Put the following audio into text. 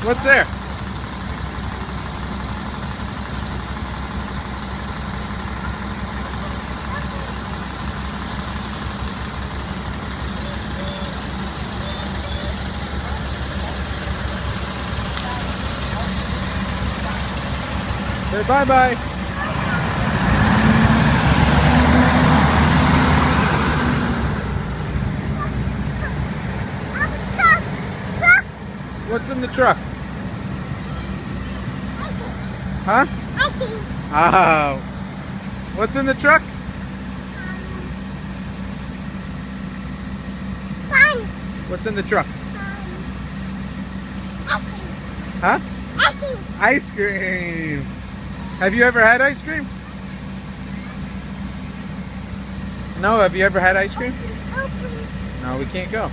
What's there? Say bye-bye. What's in the truck? Huh? Oh. What's in the truck? What's in the truck? Huh? Ice cream. Have you ever had ice cream? No, have you ever had ice cream? No, we can't go.